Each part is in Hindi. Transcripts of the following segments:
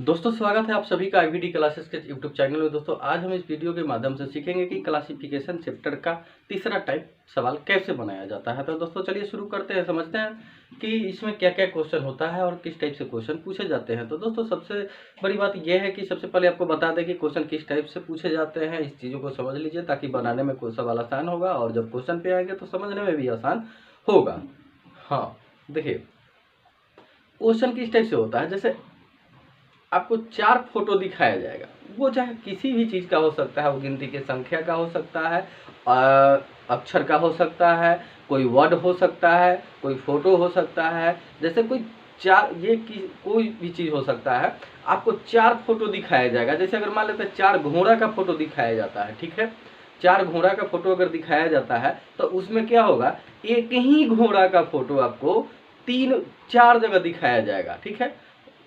दोस्तों स्वागत है आप सभी का आईवीडी क्लासेस के यूट्यूब चैनल में। दोस्तों आज हम इस वीडियो के माध्यम से सीखेंगे कि क्लासिफिकेशन चैप्टर का तीसरा टाइप सवाल कैसे बनाया जाता है। तो दोस्तों चलिए शुरू करते हैं, समझते हैं कि इसमें क्या क्या क्वेश्चन होता है और किस टाइप से क्वेश्चन पूछे जाते हैं। तो दोस्तों सबसे बड़ी बात यह है कि सबसे पहले आपको बता दें कि क्वेश्चन किस टाइप से पूछे जाते हैं। इस चीज़ों को समझ लीजिए ताकि बनाने में कोई सवाल आसान होगा और जब क्वेश्चन पे आएंगे तो समझने में भी आसान होगा। हाँ देखिए, क्वेश्चन किस टाइप से होता है, जैसे आपको 4 फोटो दिखाया जाएगा, वो चाहे किसी भी चीज़ का हो सकता है, वो गिनती के संख्या का हो सकता है, अक्षर का हो सकता है, कोई वर्ड हो सकता है, कोई फोटो हो सकता है, जैसे कोई कोई भी चीज़ हो सकता है। आपको 4 फोटो दिखाया जाएगा। जैसे अगर मान लेते हैं 4 घोड़ा का फोटो दिखाया जाता है, ठीक है, 4 घोड़ा का फोटो अगर दिखाया जाता है तो उसमें क्या होगा, एक ही घोड़ा का फोटो आपको 3-4 जगह दिखाया जाएगा, ठीक है,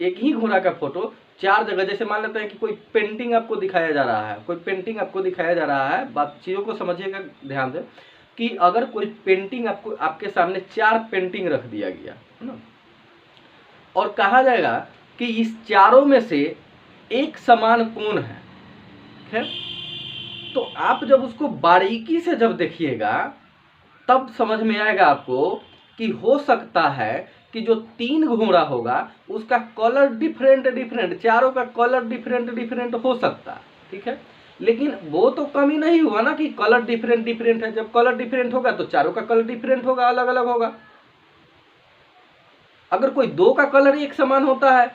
एक ही घोड़ा का फोटो 4 जगह। जैसे मान लेते हैं कि कोई पेंटिंग आपको दिखाया जा रहा है, कोई पेंटिंग आपको दिखाया जा रहा है, बात चीज़ों को समझिएगा ध्यान से कि अगर कोई पेंटिंग आपको आपके सामने 4 पेंटिंग रख दिया गया है ना, और कहा जाएगा कि इस चारों में से एक समान कौन है, ठीक है, तो आप जब उसको बारीकी से जब देखिएगा तब समझ में आएगा आपको कि हो सकता है कि जो 3 घोड़ा होगा उसका कलर डिफरेंट, चारों का कलर डिफरेंट हो सकता है, ठीक है, लेकिन वो तो कमी नहीं हुआ ना कि कलर डिफरेंट है। जब कलर डिफरेंट होगा तो चारों का कलर डिफरेंट होगा, अलग अलग होगा। अगर कोई 2 का कलर एक समान होता है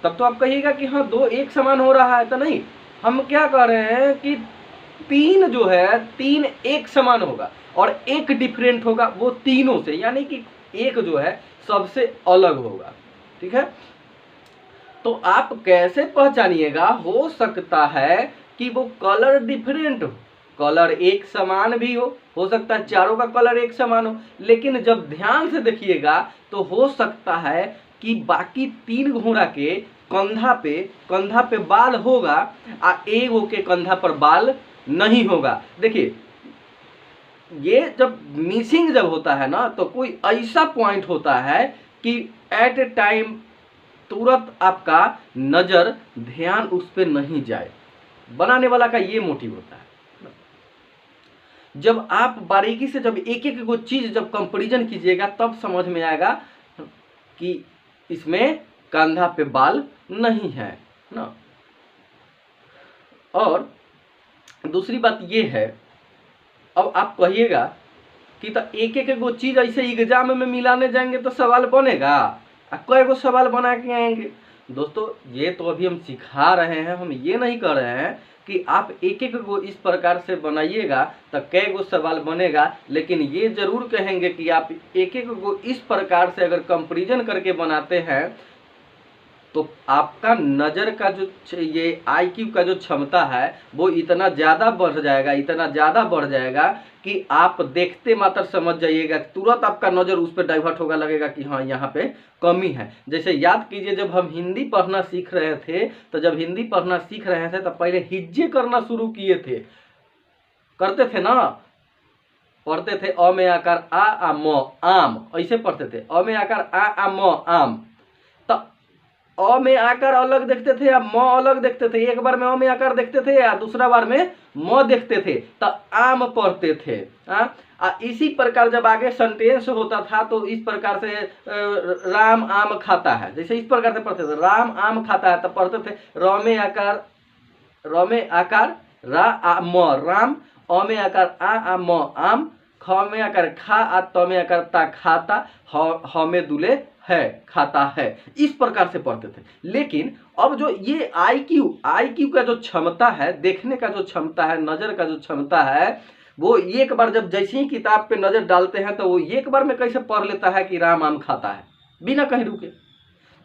तब तो आप कहिएगा कि हाँ 2 एक समान हो रहा है, तो नहीं, हम क्या कह रहे हैं कि 3 जो है 3 एक समान होगा और एक डिफरेंट होगा वो तीनों से, यानी कि एक जो है सबसे अलग होगा, ठीक है। तो आप कैसे पहचानिएगा, हो सकता है कि वो कलर डिफरेंट हो, कलर एक समान भी हो सकता है चारों का कलर एक समान हो, लेकिन जब ध्यान से देखिएगा तो हो सकता है कि बाकी 3 घोड़ा के कंधा पे बाल होगा और एगो के कंधा पर बाल नहीं होगा। देखिए, ये जब मिसिंग जब होता है ना तो कोई ऐसा पॉइंट होता है कि एट ए टाइम तुरंत आपका नजर ध्यान उस पर नहीं जाए। बनाने वाला का ये मोटिव होता है। जब आप बारीकी से जब एक एक को चीज जब कंपैरिजन कीजिएगा तब समझ में आएगा कि इसमें कंधा पे बाल नहीं है ना। और दूसरी बात ये है, अब आप कहिएगा कि तो एक एक गो चीज ऐसे एग्जाम में मिलाने जाएंगे तो सवाल बनेगा, कई गो सवाल बना के आएंगे। दोस्तों ये तो अभी हम सिखा रहे हैं, हम ये नहीं कर रहे हैं कि आप एक एक गो इस प्रकार से बनाइएगा तो कई गो सवाल बनेगा, लेकिन ये जरूर कहेंगे कि आप एक एक गो इस प्रकार से अगर कंपैरिजन करके बनाते हैं तो आपका नज़र का जो ये IQ का जो क्षमता है वो इतना ज़्यादा बढ़ जाएगा कि आप देखते मात्र समझ जाइएगा, तुरंत आपका नज़र उस पर डाइवर्ट होगा, लगेगा कि हाँ यहाँ पे कमी है। जैसे याद कीजिए, जब हम हिंदी पढ़ना सीख रहे थे तो पहले हिज्जे करना शुरू किए थे, करते थे ना, पढ़ते थे अ में आकार आ म आम, ऐसे पढ़ते थे, अ में आकार आ म आम, तो अ में आकार अलग देखते थे या म अलग देखते थे, एक बार में अ में आकार देखते थे या दूसरा बार में म देखते थे, तो आम पढ़ते थे। इसी प्रकार जब आगे सेंटेंस होता था तो इस प्रकार से राम आम खाता है, जैसे इस प्रकार से पढ़ते थे, राम आम खाता है, तो पढ़ते थे र में आकार रा आ म राम, अ में आकार आ म आम, ख में आकार खा आ त में आकार ता खाता, ह में दुले है खाता है, इस प्रकार से पढ़ते थे। लेकिन अब जो ये IQ का जो क्षमता है, देखने का जो क्षमता है, नजर का जो क्षमता है, वो एक बार जब जैसे ही किताब पे नजर डालते हैं तो वो एक बार में कैसे पढ़ लेता है कि राम आम खाता है बिना कहीं रुके।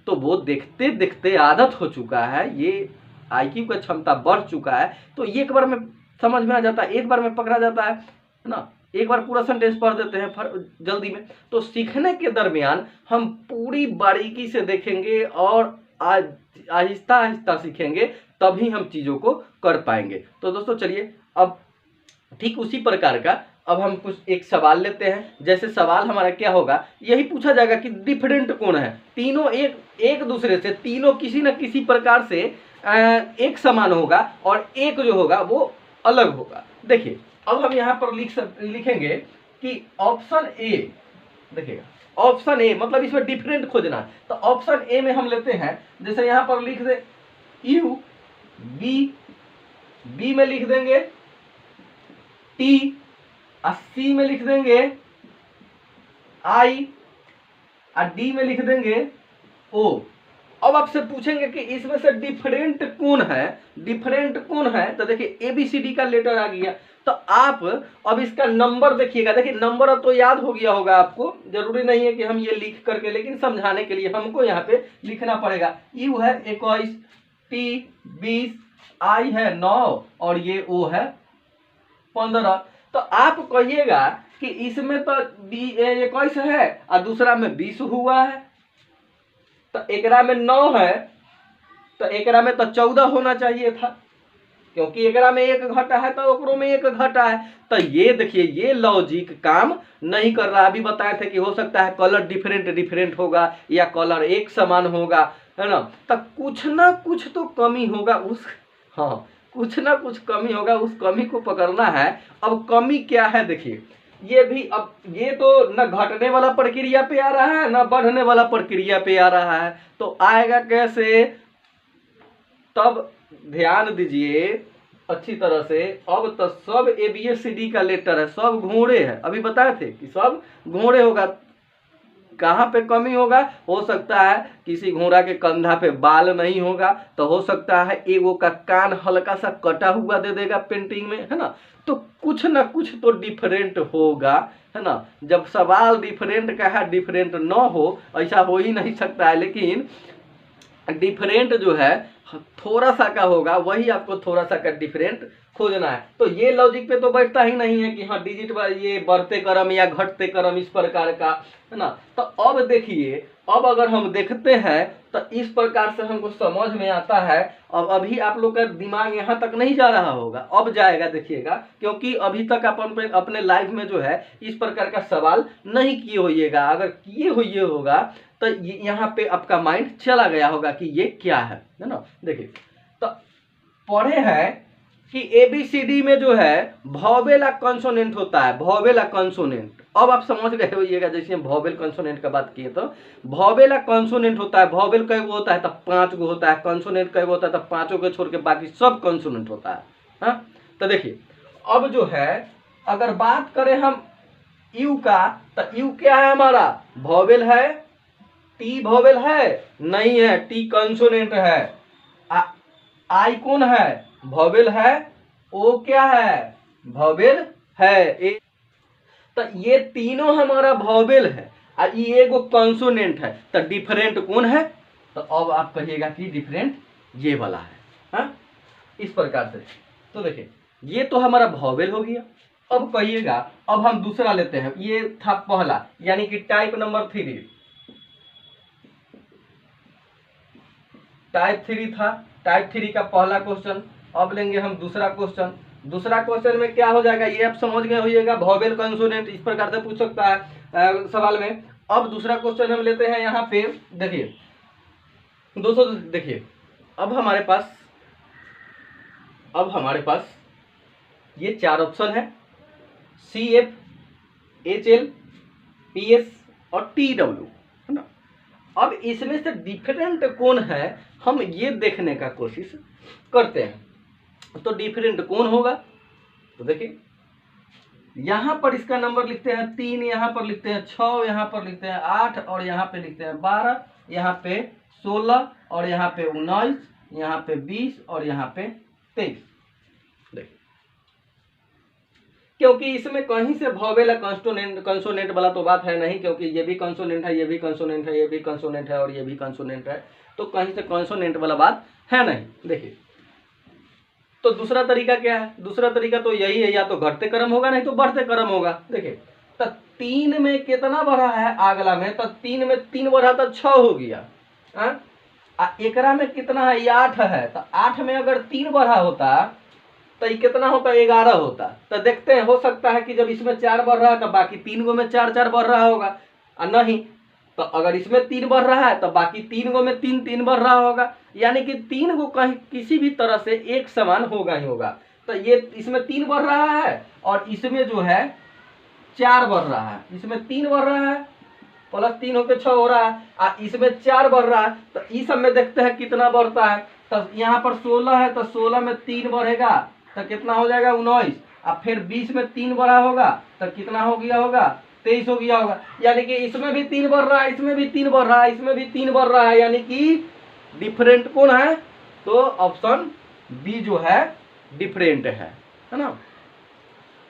तो वो देखते देखते आदत हो चुका है, ये IQ का क्षमता बढ़ चुका है, तो एक बार में समझ में आ जाता है, एक बार में पकड़ा जाता है ना, एक बार पूरा सेंटेंस पढ़ देते हैं जल्दी में। तो सीखने के दरमियान हम पूरी बारीकी से देखेंगे और आहिस्ता आहिस्ता सीखेंगे, तभी हम चीज़ों को कर पाएंगे। तो दोस्तों चलिए, अब ठीक उसी प्रकार का अब हम कुछ एक सवाल लेते हैं। जैसे सवाल हमारा क्या होगा, यही पूछा जाएगा कि डिफरेंट कौन है। तीनों एक दूसरे से, तीनों किसी न किसी प्रकार से एक समान होगा और एक जो होगा वो अलग होगा। देखिए अब हम यहाँ पर लिखेंगे कि ऑप्शन ए, देखिएगा ऑप्शन ए मतलब इसमें डिफरेंट खोजना है। तो ऑप्शन ए में हम लेते हैं, जैसे यहाँ पर लिख दे यू, बी में लिख देंगे टी, और सी में लिख देंगे आई, और डी में लिख देंगे ओ। अब आपसे पूछेंगे कि इसमें से डिफरेंट कौन है, डिफरेंट कौन है। तो देखिए एबीसीडी का लेटर आ गया। तो आप अब इसका नंबर देखिएगा। देखिए नंबर अब तो याद हो गया होगा आपको, जरूरी नहीं है कि हम ये लिख करके, लेकिन समझाने के लिए हमको यहाँ पे लिखना पड़ेगा। यू है 21, टी 20, आई है 9 और ये ओ है 15। तो आप कहिएगा कि इसमें तो 21 है और दूसरा में 20 हुआ है, तो एकरा में 9 है, तो एकरा में तो 14 होना चाहिए था, क्योंकि एकरा में एक घटा है तो ओकरो में एक घटा है। तो ये देखिए ये लॉजिक काम नहीं कर रहा। अभी बताए थे कि हो सकता है कलर डिफरेंट होगा या कलर एक समान होगा, है ना। तो कुछ ना कुछ तो कमी होगा उस, हाँ कुछ ना कुछ कमी होगा, उस कमी को पकड़ना है। अब कमी क्या है देखिए, ये भी अब ये तो न घटने वाला प्रक्रिया पे आ रहा है न बढ़ने वाला प्रक्रिया पे आ रहा है, तो आएगा कैसे। तब ध्यान दीजिए अच्छी तरह से। अब तो सब ABCD का लेटर है, सब घोड़े है। अभी बताए थे कि सब घोड़े होगा। कहाँ पे कमी होगा, हो सकता है किसी घोड़ा के कंधा पे बाल नहीं होगा, तो हो सकता है एगो का कान हल्का सा कटा हुआ दे देगा पेंटिंग में, है ना। तो कुछ ना कुछ तो डिफरेंट होगा, है ना। जब सवाल डिफरेंट का है, डिफरेंट न हो ऐसा हो ही नहीं सकता है। लेकिन डिफरेंट जो है थोड़ा सा का होगा, वही आपको थोड़ा सा का डिफरेंट खोजना है। तो ये लॉजिक पे तो बैठता ही नहीं है कि हाँ डिजिट ये बढ़ते क्रम या घटते क्रम इस प्रकार का, है ना। तो अब देखिए, अब अगर हम देखते हैं तो इस प्रकार से हमको समझ में आता है। अब अभी आप लोग का दिमाग यहाँ तक नहीं जा रहा होगा, अब जाएगा देखिएगा, क्योंकि अभी तक अपने लाइफ में जो है इस प्रकार का सवाल नहीं किए होइएगा। अगर किए हुए होगा तो यहाँ पे आपका माइंड चला गया होगा कि ये क्या है ना। देखिए तो पढ़े हैं कि ABCD में जो है वॉवेल और कंसोनेंट होता है, वॉवेल और कंसोनेंट। अब आप समझ गए होइएगा, जैसे हम वॉवेल कंसोनेंट का बात किए तो वॉवेल और कंसोनेंट होता है। वॉवेल कई गो होता है तब 5 गो होता है, कंसोनेंट कई गो होता है तब 5 को छोड़ के बाकी सब कंसोनेंट होता है। हाँ तो देखिए अब जो है अगर बात करें हम यू का, तो यू क्या है हमारा, वॉवेल है। टी वॉवेल है नहीं है, टी कंसोनेंट है। आई कौन है, वॉवेल है। ओ क्या है, वॉवेल है। तो ये तीनों हमारा वॉवेल है और ये एगो कंसोनेंट है। तो डिफरेंट कौन है, तो अब आप कहिएगा कि डिफरेंट ये वाला है। हाँ इस प्रकार से। तो देखिए ये तो हमारा वॉवेल हो गया। अब कहिएगा, अब हम दूसरा लेते हैं। ये था पहला, यानी कि टाइप नंबर 3, टाइप 3 था। टाइप 3 का पहला क्वेश्चन। अब लेंगे हम दूसरा क्वेश्चन। दूसरा क्वेश्चन में क्या हो जाएगा, ये आप समझ गए होइएगा, वॉवेल कंसोनेंट इस प्रकार से पूछ सकता है सवाल में। अब दूसरा क्वेश्चन हम लेते हैं यहाँ पे। देखिए दोस्तों, देखिए अब हमारे पास ये 4 ऑप्शन है, CF, HL, PS और TW, है ना। अब इसमें से डिफरेंट कौन है हम ये देखने का कोशिश करते हैं। तो डिफरेंट कौन होगा, तो देखिए यहां पर इसका नंबर लिखते हैं 3, यहां पर लिखते हैं 6, यहां पर लिखते हैं 8 और यहां पे लिखते हैं 12, यहां पे 16 और यहां पे 19, यहां पे 20 और यहां पे 23। देखिए क्योंकि इसमें कहीं से वॉवेल कंसोनेंट वाला तो बात है नहीं, क्योंकि ये भी कंसोनेंट है, ये भी कंसोनेंट है, ये भी कंसोनेंट है और ये भी कंसोनेंट है, तो कहीं से कंसोनेंट वाला बात है नहीं। देखिए तो दूसरा तरीका क्या है, दूसरा तरीका तो यही है, या तो घटते क्रम होगा नहीं तो बढ़ते क्रम होगा। देखिए तो 3 में कितना बढ़ा है अगला में, तो 3 में 3 बढ़ा तो 6 हो गया। एकरा में कितना है, ये 8 है। तो 8 में अगर 3 बढ़ा होता तो ये कितना होता है, 11 होता। तो देखते हैं, हो सकता है कि जब इसमें 4 बढ़ रहा है तो बाकी 3 गो में 4 4 बढ़ रहा होगा, और नहीं तो अगर इसमें 3 बढ़ रहा है तो बाकी 3 गो में 3 3 बढ़ रहा होगा, यानी कि 3 गो कहीं किसी भी तरह से एक समान होगा ही होगा। तो ये इसमें 3 बढ़ रहा है और इसमें जो है 4 बढ़ रहा है, इसमें 3 बढ़ रहा है प्लस 3 होकर 6 हो रहा है, और इसमें 4 बढ़ रहा है। तो इस सब में देखते हैं कितना बढ़ता है। तो यहाँ पर 16 है तो 16 में 3 बढ़ेगा तो कितना हो जाएगा, 19। अब फिर 20 में 3 बढ़ा होगा तो कितना हो गया होगा, 23 हो गया होगा। यानी कि इसमें भी 3 बढ़ रहा है, इसमें भी 3 बढ़ रहा है, इसमें भी 3 बढ़ रहा है, यानी कि डिफरेंट कौन है, तो ऑप्शन बी जो है डिफरेंट है ना।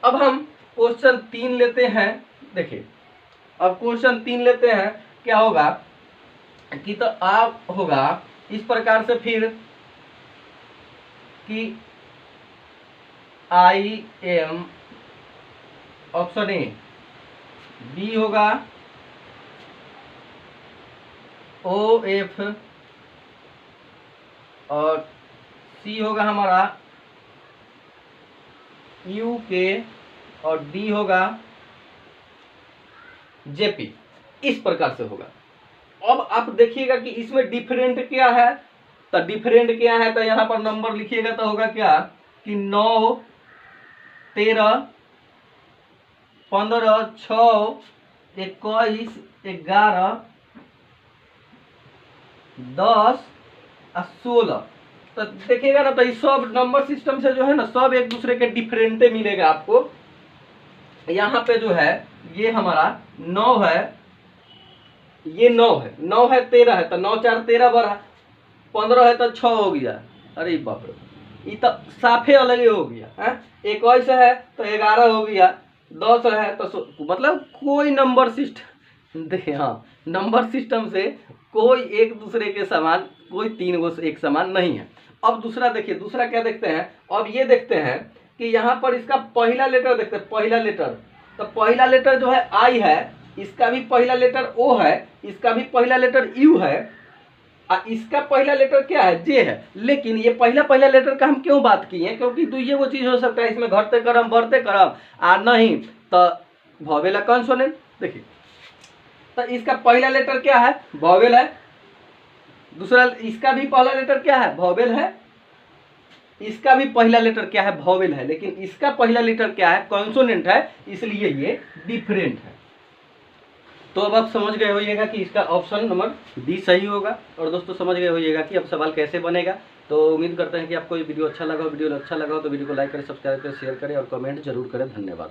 अब हम क्वेश्चन 3 लेते हैं। देखिए अब क्वेश्चन 3 लेते हैं, क्या होगा कि तो आप होगा इस प्रकार से फिर कि आई एम ऑप्शन ए, बी होगा ओ एफ, और सी होगा हमारा यू के, और डी होगा जेपी। इस प्रकार से होगा। अब आप देखिएगा कि इसमें डिफरेंट क्या है, तो डिफरेंट क्या है तो यहाँ पर नंबर लिखिएगा तो होगा क्या कि 9 13 15 6 21 11 10 और 16। तो देखिएगा ना, तो ये सब नंबर सिस्टम से जो है ना सब एक दूसरे के डिफरेंटे मिलेगा आपको। यहाँ पे जो है ये हमारा 9 है, ये 9 है, 9 है 13 है, तो 9 4 13 बढ़ा, 15 है तो 6 हो गया। अरे बाप रे, ये तो साफे अलग ही हो गया है। 21 है तो 11 हो गया, 10 है तो मतलब कोई नंबर सिस्टम देखिए, हाँ नंबर सिस्टम से कोई एक दूसरे के समान, कोई 3 गो एक समान नहीं है। अब दूसरा देखिए, दूसरा क्या देखते हैं, अब ये देखते हैं कि यहाँ पर इसका पहला लेटर देखते हैं, पहला लेटर, तो पहला लेटर जो है आई है, इसका भी पहला लेटर ओ है, इसका भी पहला लेटर यू है, और इसका पहला लेटर क्या है, जे है। लेकिन ये पहला लेटर का हम क्यों बात किए हैं, क्योंकि तो ये वो चीज हो सकता है इसमें घटते क्रम बढ़ते क्रम, आ नहीं तो वॉवेल है कॉन्सोनेंट। देखिए तो इसका पहला लेटर क्या है, वॉवेल है। दूसरा इसका भी पहला लेटर क्या है, वॉवेल है। इसका भी पहला लेटर क्या है, वॉवेल है, लेकिन इसका पहला लेटर क्या है, कॉन्सोनेंट है, इसलिए ये डिफरेंट है। तो अब आप समझ गए होइएगा कि इसका ऑप्शन नंबर डी सही होगा। और दोस्तों समझ गए होइएगा कि अब सवाल कैसे बनेगा। तो उम्मीद करते हैं कि आपको ये वीडियो अच्छा लगा हो। वीडियो अच्छा लगा हो तो वीडियो को लाइक करें, सब्सक्राइब करें, शेयर करें और कमेंट जरूर करें। धन्यवाद।